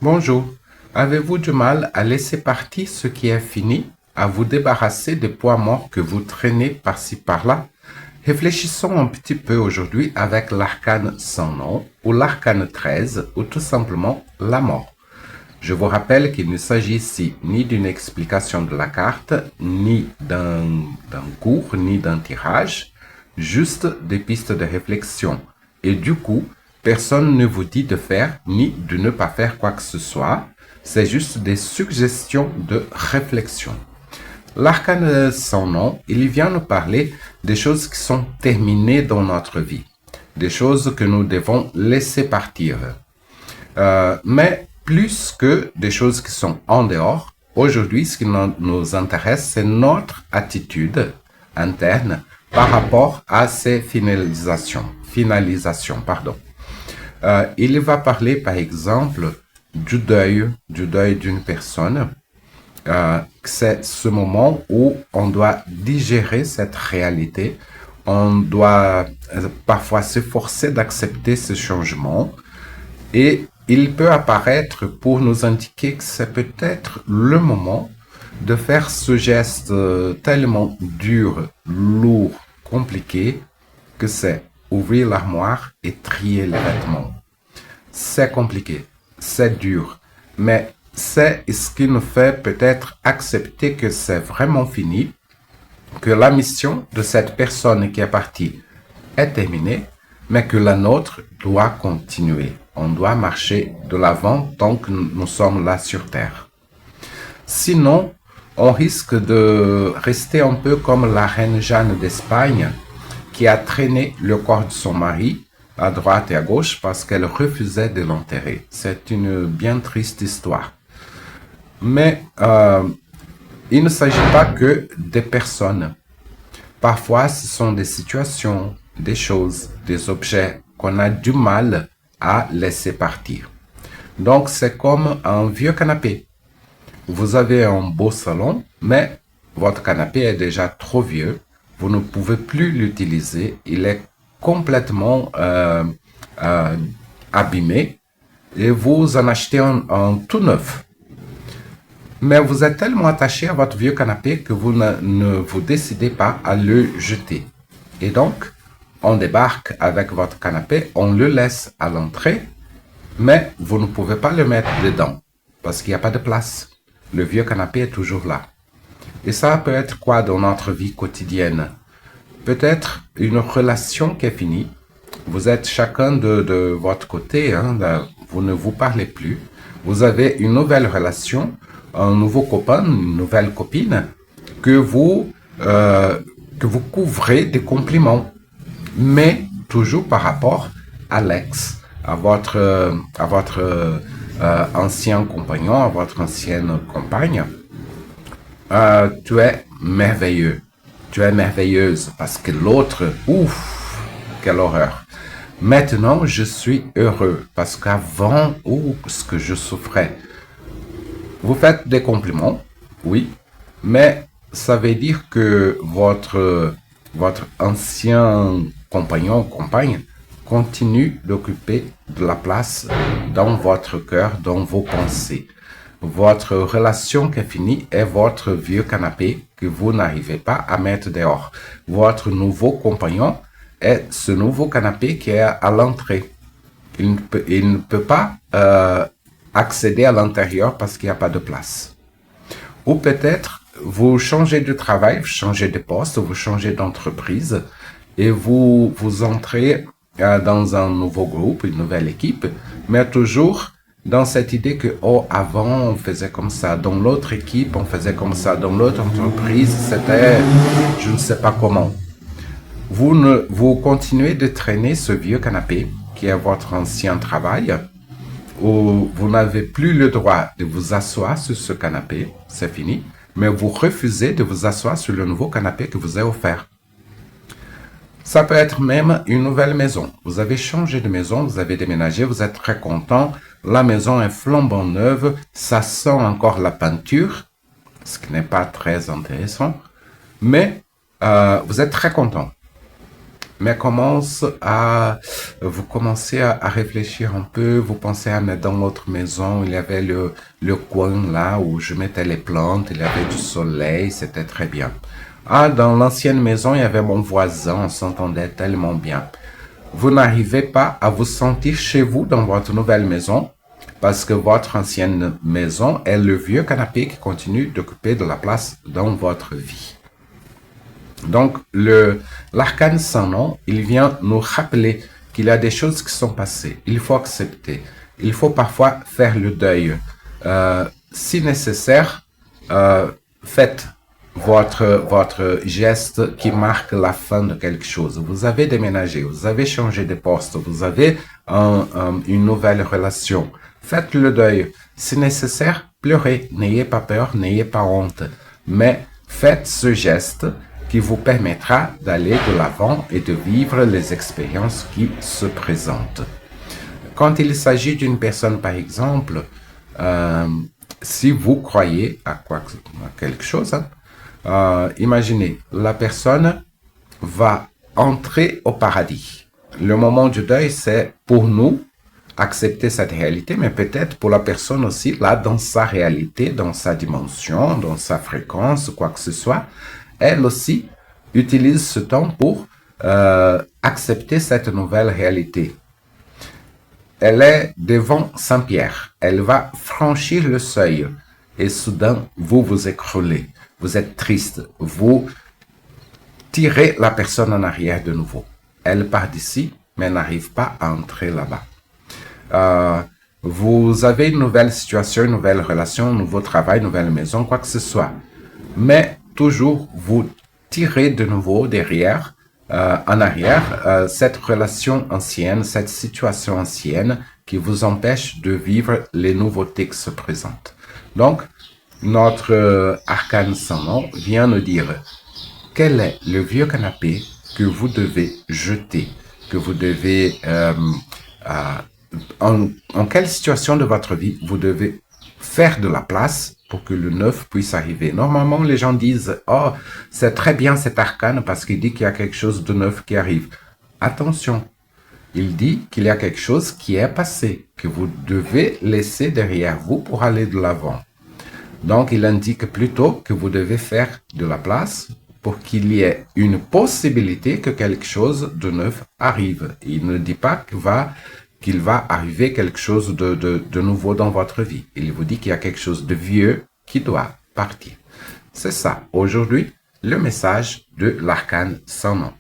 Bonjour. Avez-vous du mal à laisser partir ce qui est fini, à vous débarrasser des poids morts que vous traînez par-ci par-là? Réfléchissons un petit peu aujourd'hui avec l'arcane sans nom, ou l'arcane 13, ou tout simplement la mort. Je vous rappelle qu'il ne s'agit ici ni d'une explication de la carte, ni d'un cours, ni d'un tirage, juste des pistes de réflexion. Et du coup, personne ne vous dit de faire ni de ne pas faire quoi que ce soit, c'est juste des suggestions de réflexion. L'arcane sans nom, il vient nous parler des choses qui sont terminées dans notre vie, des choses que nous devons laisser partir. Mais plus que des choses qui sont en dehors, aujourd'hui, ce qui nous intéresse, c'est notre attitude interne par rapport à ces finalisations, pardon. Il va parler, par exemple, du deuil d'une personne. C'est ce moment où on doit digérer cette réalité. On doit parfois s'efforcer d'accepter ce changement. Et il peut apparaître pour nous indiquer que c'est peut-être le moment de faire ce geste tellement dur, lourd, compliqué, que c'est ouvrir l'armoire et trier les vêtements. C'est compliqué, c'est dur, mais c'est ce qui nous fait peut-être accepter que c'est vraiment fini, que la mission de cette personne qui est partie est terminée, mais que la nôtre doit continuer. On doit marcher de l'avant tant que nous sommes là sur Terre. Sinon, on risque de rester un peu comme la reine Jeanne d'Espagne qui a traîné le corps de son mari à droite et à gauche parce qu'elle refusait de l'enterrer. C'est une bien triste histoire. Mais il ne s'agit pas que des personnes. Parfois, ce sont des situations, des choses, des objets qu'on a du mal à laisser partir. Donc, c'est comme un vieux canapé. Vous avez un beau salon, mais votre canapé est déjà trop vieux. Vous ne pouvez plus l'utiliser. Il est complètement abîmé et vous en achetez un tout neuf. Mais vous êtes tellement attaché à votre vieux canapé que vous ne vous décidez pas à le jeter. Et donc, on débarque avec votre canapé, on le laisse à l'entrée, mais vous ne pouvez pas le mettre dedans parce qu'il n'y a pas de place. Le vieux canapé est toujours là. Et ça peut être quoi dans notre vie quotidienne? Peut-être une relation qui est finie. Vous êtes chacun de votre côté, vous ne vous parlez plus. Vous avez une nouvelle relation, un nouveau copain, une nouvelle copine que vous couvrez des compliments, mais toujours par rapport à l'ex, à votre ancien compagnon, à votre ancienne compagne. Tu es merveilleux, tu es merveilleuse parce que l'autre, ouf, quelle horreur. Maintenant, je suis heureux parce qu'avant, ce que je souffrais. Vous faites des compliments, oui, mais ça veut dire que votre ancien compagnon ou compagne continue d'occuper de la place dans votre cœur, dans vos pensées. Votre relation qui est finie est votre vieux canapé que vous n'arrivez pas à mettre dehors. Votre nouveau compagnon est ce nouveau canapé qui est à l'entrée. Il ne peut pas accéder à l'intérieur parce qu'il n'y a pas de place. Ou peut-être vous changez de travail, vous changez de poste, vous changez d'entreprise et vous entrez dans un nouveau groupe, une nouvelle équipe, mais toujours dans cette idée que, avant on faisait comme ça, dans l'autre équipe on faisait comme ça, dans l'autre entreprise c'était je ne sais pas comment. Vous continuez de traîner ce vieux canapé qui est votre ancien travail, où vous n'avez plus le droit de vous asseoir sur ce canapé, c'est fini, mais vous refusez de vous asseoir sur le nouveau canapé que vous est offert. Ça peut être même une nouvelle maison. Vous avez changé de maison, vous avez déménagé, vous êtes très content, la maison est flambant neuve, ça sent encore la peinture, ce qui n'est pas très intéressant, mais vous êtes très content. mais vous commencez à réfléchir un peu, vous pensez à mettre dans notre maison, il y avait le coin là où je mettais les plantes, il y avait du soleil, c'était très bien. Ah, dans l'ancienne maison, il y avait mon voisin, on s'entendait tellement bien. Vous n'arrivez pas à vous sentir chez vous dans votre nouvelle maison parce que votre ancienne maison est le vieux canapé qui continue d'occuper de la place dans votre vie. Donc, l'arcane sans nom, il vient nous rappeler qu'il y a des choses qui sont passées. Il faut accepter. Il faut parfois faire le deuil. Si nécessaire, faites votre geste qui marque la fin de quelque chose. Vous avez déménagé, vous avez changé de poste, vous avez une nouvelle relation. Faites le deuil. Si nécessaire, pleurez. N'ayez pas peur, n'ayez pas honte. Mais faites ce geste qui vous permettra d'aller de l'avant et de vivre les expériences qui se présentent. Quand il s'agit d'une personne, par exemple, si vous croyez à quelque chose, imaginez, la personne va entrer au paradis. Le moment du deuil, c'est pour nous accepter cette réalité, mais peut-être pour la personne aussi, là, dans sa réalité, dans sa dimension, dans sa fréquence, quoi que ce soit, elle aussi utilise ce temps pour accepter cette nouvelle réalité. Elle est devant Saint-Pierre. Elle va franchir le seuil. Et soudain, vous vous écroulez. Vous êtes triste. Vous tirez la personne en arrière de nouveau. Elle part d'ici, mais n'arrive pas à entrer là-bas. Vous avez une nouvelle situation, une nouvelle relation, un nouveau travail, une nouvelle maison, quoi que ce soit. Mais toujours, vous tirez de nouveau derrière, en arrière, cette relation ancienne, cette situation ancienne qui vous empêche de vivre les nouveautés qui se présentent. Donc, notre arcane sans nom vient nous dire quel est le vieux canapé que vous devez jeter, que vous devez, en quelle situation de votre vie vous devez faire de la place pour que le neuf puisse arriver. Normalement, les gens disent « Oh, c'est très bien cet arcane parce qu'il dit qu'il y a quelque chose de neuf qui arrive. » Attention, il dit qu'il y a quelque chose qui est passé, que vous devez laisser derrière vous pour aller de l'avant. Donc, il indique plutôt que vous devez faire de la place pour qu'il y ait une possibilité que quelque chose de neuf arrive. Il ne dit pas qu'il va arriver quelque chose de nouveau dans votre vie. Il vous dit qu'il y a quelque chose de vieux qui doit partir. C'est ça, aujourd'hui, le message de l'arcane sans nom.